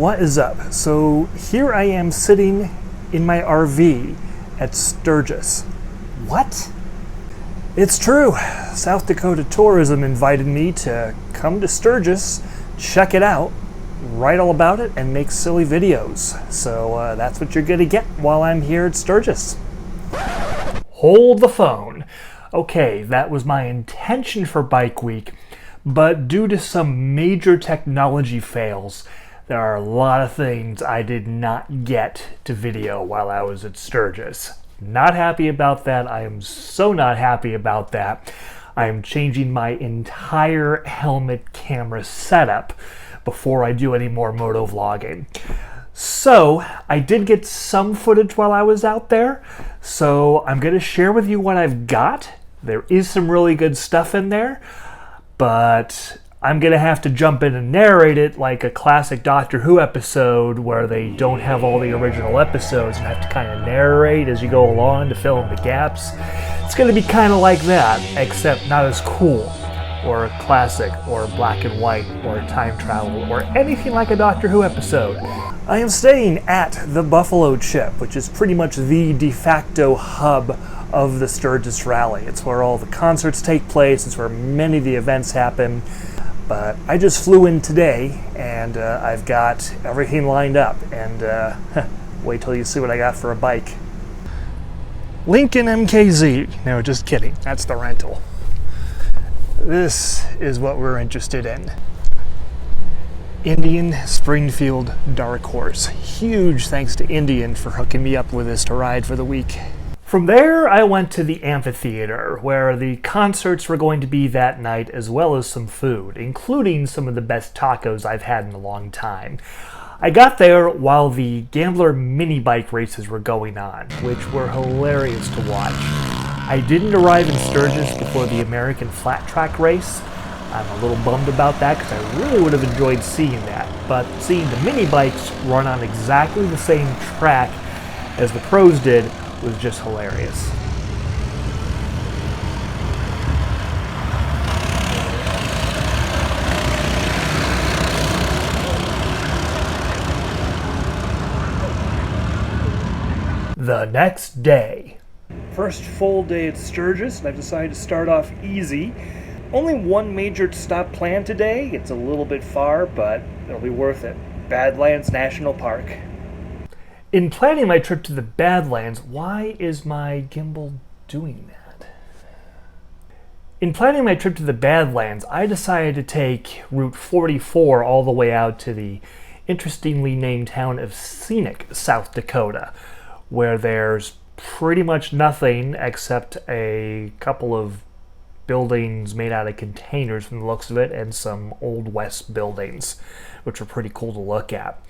What is up? So here I am sitting in my RV at Sturgis. What? It's true. South Dakota Tourism invited me to come to Sturgis, check it out, write all about it, and make silly videos. So that's what you're going to get while I'm here at Sturgis. Hold the phone. Okay, that was my intention for Bike Week, but due to some major technology fails, there are a lot of things I did not get to video while I was at Sturgis. Not happy about that. I am so not happy about that. I am changing my entire helmet camera setup before I do any more moto vlogging. So I did get some footage while I was out there, so I'm going to share with you what I've got. There is some really good stuff in there, but I'm going to have to jump in and narrate it like a classic Doctor Who episode where they don't have all the original episodes and have to kind of narrate as you go along to fill in the gaps. It's going to be kind of like that, except not as cool, or classic, or black and white, or time travel, or anything like a Doctor Who episode. I am staying at the Buffalo Chip, which is pretty much the de facto hub of the Sturgis Rally. It's where all the concerts take place, it's where many of the events happen. But I just flew in today, and I've got everything lined up, and wait till you see what I got for a bike. Lincoln MKZ. No, just kidding. That's the rental. This is what we're interested in. Indian Springfield Dark Horse. Huge thanks to Indian for hooking me up with this to ride for the week. From there, I went to the amphitheater, where the concerts were going to be that night, as well as some food, including some of the best tacos I've had in a long time. I got there while the Gambler mini bike races were going on, which were hilarious to watch. I didn't arrive in Sturgis before the American flat track race. I'm a little bummed about that because I really would have enjoyed seeing that, but seeing the mini bikes run on exactly the same track as the pros did was just hilarious. The next day. First full day at Sturgis, and I've decided to start off easy. Only one major stop planned today. It's a little bit far, but it'll be worth it. Badlands National Park. In planning my trip to the Badlands, why is my gimbal doing that? In planning my trip to the Badlands, I decided to take Route 44 all the way out to the interestingly named town of Scenic, South Dakota, where there's pretty much nothing except a couple of buildings made out of containers from the looks of it, and some Old West buildings, which are pretty cool to look at.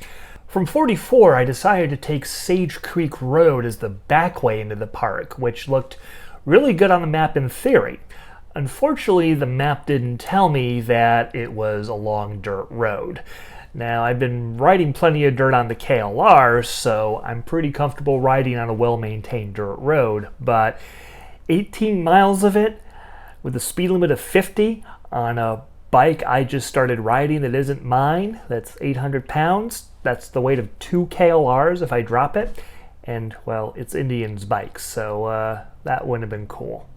From 44, I decided to take Sage Creek Road as the back way into the park, which looked really good on the map in theory. Unfortunately, the map didn't tell me that it was a long dirt road. Now, I've been riding plenty of dirt on the KLR, so I'm pretty comfortable riding on a well-maintained dirt road, but 18 miles of it with a speed limit of 50 on a bike I just started riding that isn't mine, that's 800 pounds, that's the weight of 2 KLRs if I drop it, and, well, it's Indian's bike, so that wouldn't have been cool.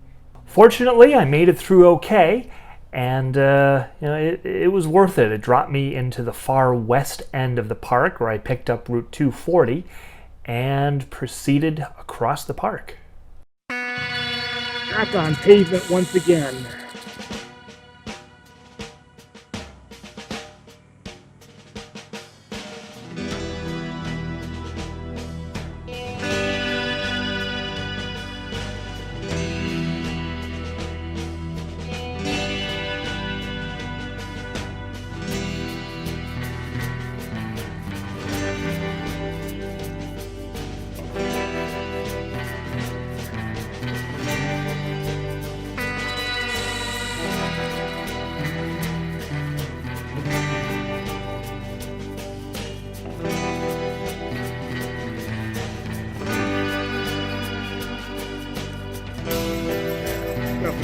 Fortunately, I made it through okay, and it was worth it. It dropped me into the far west end of the park, where I picked up Route 240 and proceeded across the park. Back on pavement once again.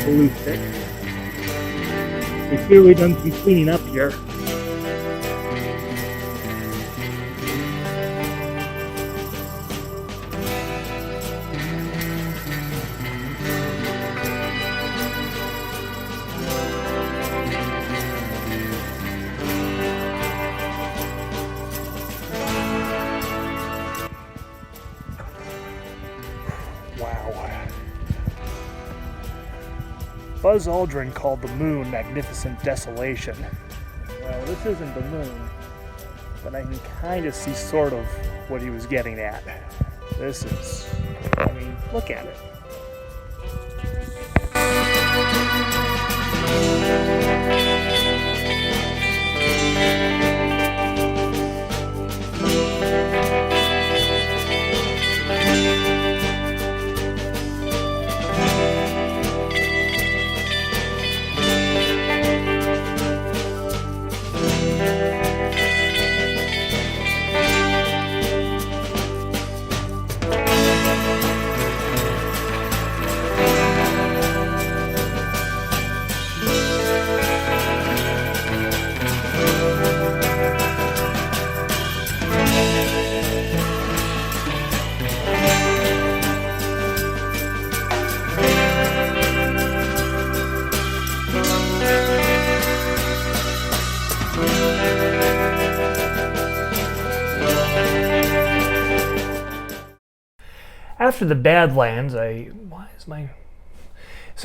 The loose stick. We've clearly done some cleaning up here. Buzz Aldrin called the moon magnificent desolation. Well, this isn't the moon, but I can kind of see sort of what he was getting at. This is, I mean, look at it. After the Badlands, So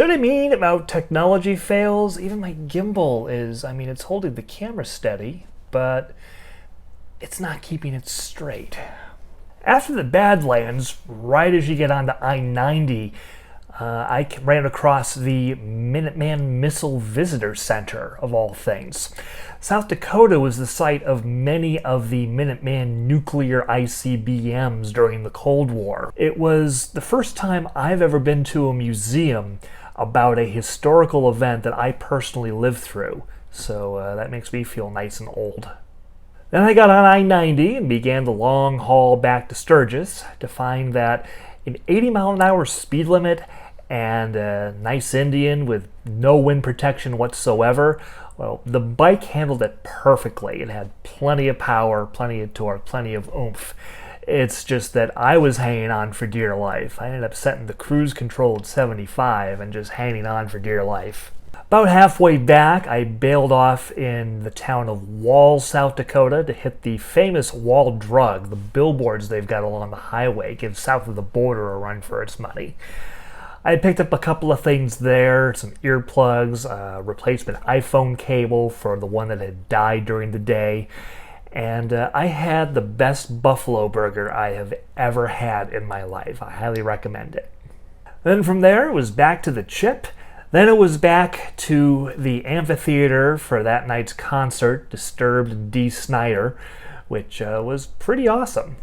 what I mean about technology fails, even my gimbal is, I mean, it's holding the camera steady, but it's not keeping it straight. After the Badlands, right as you get onto I-90, I ran across the Minuteman Missile Visitor Center, of all things. South Dakota was the site of many of the Minuteman nuclear ICBMs during the Cold War. It was the first time I've ever been to a museum about a historical event that I personally lived through, so that makes me feel nice and old. Then I got on I-90 and began the long haul back to Sturgis to find that an 80-mile-an-hour speed limit and a nice Indian with no wind protection whatsoever, well, the bike handled it perfectly. It had plenty of power, plenty of torque, plenty of oomph. It's just that I was hanging on for dear life. I ended up setting the cruise control at 75 and just hanging on for dear life. About halfway back, I bailed off in the town of Wall, South Dakota to hit the famous Wall Drug. The billboards they've got along the highway give south of the border a run for its money. I picked up a couple of things there, some earplugs, a replacement iPhone cable for the one that had died during the day, and I had the best buffalo burger I have ever had in my life. I highly recommend it. Then from there, it was back to the Chip. Then it was back to the amphitheater for that night's concert, Disturbed Dee Snider, which was pretty awesome.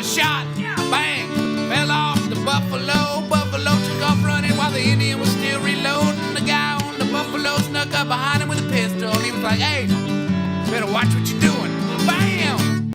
Shot, bang, fell off the buffalo. Buffalo took off running while the Indian was still reloading. The guy on the buffalo snuck up behind him with a pistol. He was like, hey, better watch what you're doing. Bam!